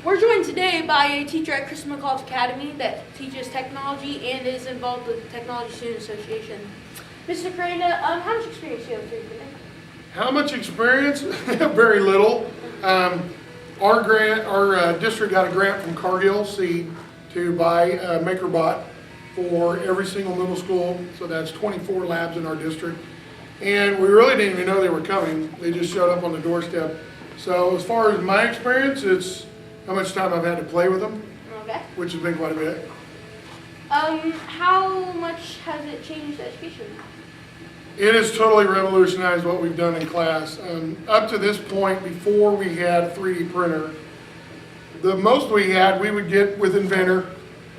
We're joined today by a teacher at Chris McCall's Academy that teaches technology and is involved with the Technology Student Association. Mr. Koranda, how much experience do you have with 3D printing? How much experience? Very little. Our district got a grant from Cargill Seed to buy a MakerBot for every single middle school. So that's 24 labs in our district. And we really didn't even know they were coming. They just showed up on the doorstep. So as far as my experience, it's how much time I've had to play with them, Okay. which has been quite a bit. How much has it changed education? It has totally revolutionized what we've done in class. Up to this point, before we had a 3D printer, the most we had, we would get with Inventor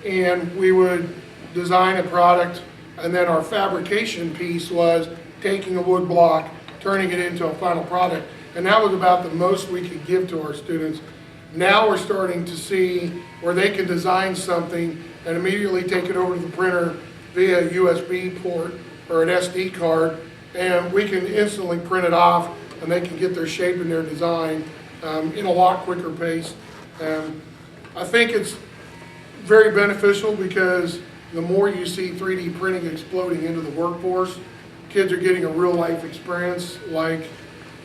and we would design a product, and then our fabrication piece was taking a wood block, turning it into a final product, and that was about the most we could give to our students. Now we're starting to see where they can design something and immediately take it over to the printer via a USB port or an SD card, and we can instantly print it off and they can get their shape and their design in a lot quicker pace. I think it's very beneficial because the more you see 3D printing exploding into the workforce, kids are getting a real life experience. Like,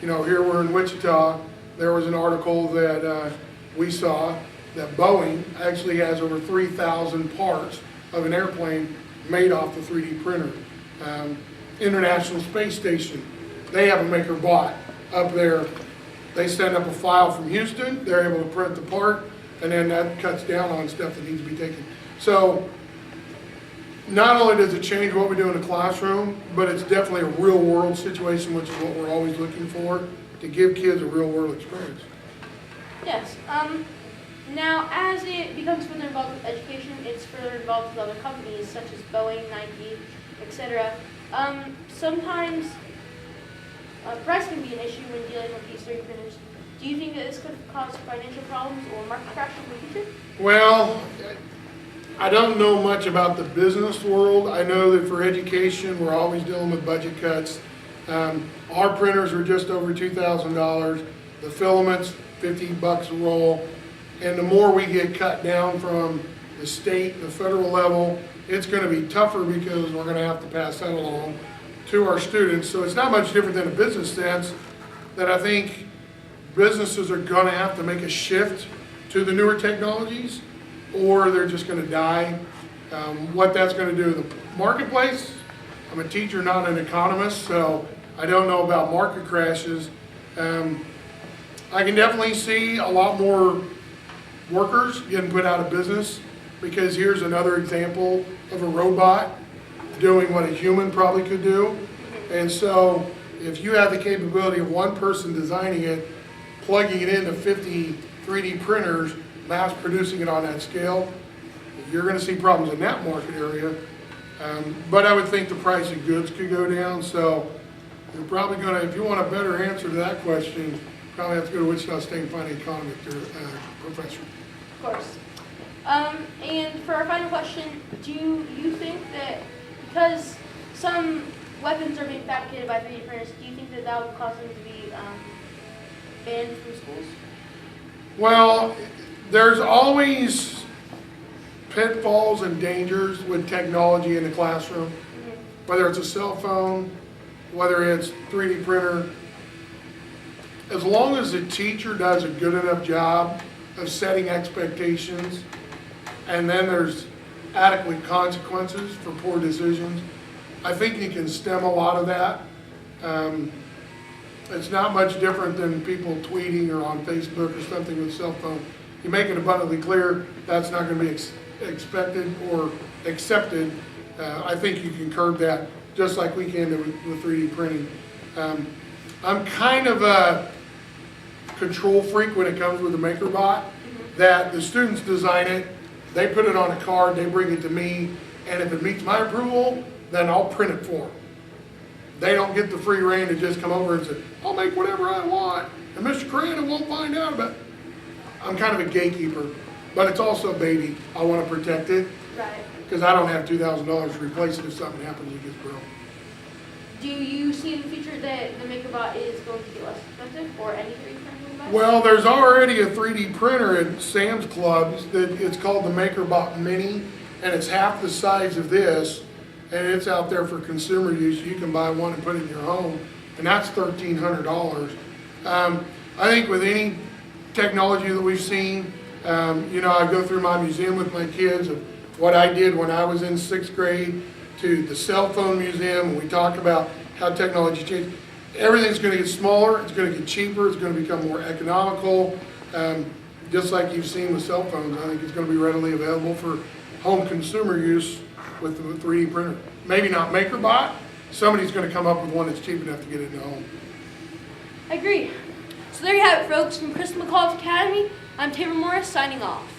you know, here we're in Wichita, there was an article that we saw that Boeing actually has over 3,000 parts of an airplane made off the 3D printer. International Space Station, they have a MakerBot up there. They send up a file from Houston, they're able to print the part, and then that cuts down on stuff that needs to be taken. So not only does it change what we do in the classroom, but it's definitely a real world situation, which is what we're always looking for, to give kids a real world experience. Yes. Now, as it becomes further involved with education, it's further involved with other companies such as Boeing, Nike, etc. Sometimes price can be an issue when dealing with these 3D printers. Do you think that this could cause financial problems or market crashes in the future? Well, I don't know much about the business world. I know that for education, we're always dealing with budget cuts. Our printers are just over $2,000. The filaments, $50 a roll. And the more we get cut down from the state, the federal level, it's going to be tougher because we're going to have to pass that along to our students. So it's not much different than a business sense, that I think businesses are going to have to make a shift to the newer technologies, or they're just going to die. What that's going to do in the marketplace, I'm a teacher, not an economist, so I don't know about market crashes. I can definitely see a lot more workers getting put out of business, because here's another example of a robot doing what a human probably could do. And so if you have the capability of one person designing it, plugging it into 50 3D printers, mass producing it on that scale, you're going to see problems in that market area. But I would think the price of goods could go down. So you're probably going to, if you want a better answer to that question, probably have to go to Wichita State and find an economic professor. Of course. And for our final question, do you think that because some weapons are being fabricated by 3D printers, do you think that that would cause them to be banned from schools? Well, there's always pitfalls and dangers with technology in the classroom, whether it's a cell phone, whether it's 3D printer. As long as the teacher does a good enough job of setting expectations, and then there's adequate consequences for poor decisions, I think you can stem a lot of that. It's not much different than people tweeting or on Facebook or something with a cell phone. You make it abundantly clear that's not going to be expected or accepted. I think you can curb that just like we can with 3D printing. I'm kind of a control freak when it comes with the MakerBot, that the students design it, they put it on a card, they bring it to me, and if it meets my approval, then I'll print it for them. They don't get the free reign to just come over and say, I'll make whatever I want, and Mr. Koranda won't find out about it. I'm kind of a gatekeeper, but it's also a baby. I want to protect it, because I don't have $2,000 to replace it if something happens and it gets broke. Do you see in the future that the MakerBot is going to get less expensive, or any 3D printing Well, there's already a 3D printer at Sam's Clubs that it's called the MakerBot Mini, and it's half the size of this, and it's out there for consumer use. You can buy one and put it in your home, and that's $1,300. I think with any technology that we've seen, you know, I go through my museum with my kids of what I did when I was in 6th grade to the cell phone museum, and we talk about how technology changed. Everything's going to get smaller, it's going to get cheaper, it's going to become more economical. Just like you've seen with cell phones, I think it's going to be readily available for home consumer use with the 3D printer. Maybe not MakerBot, somebody's going to come up with one that's cheap enough to get it in the home. I agree. So there you have it, folks. From Chris McCall's Academy, I'm Taylor Morris signing off.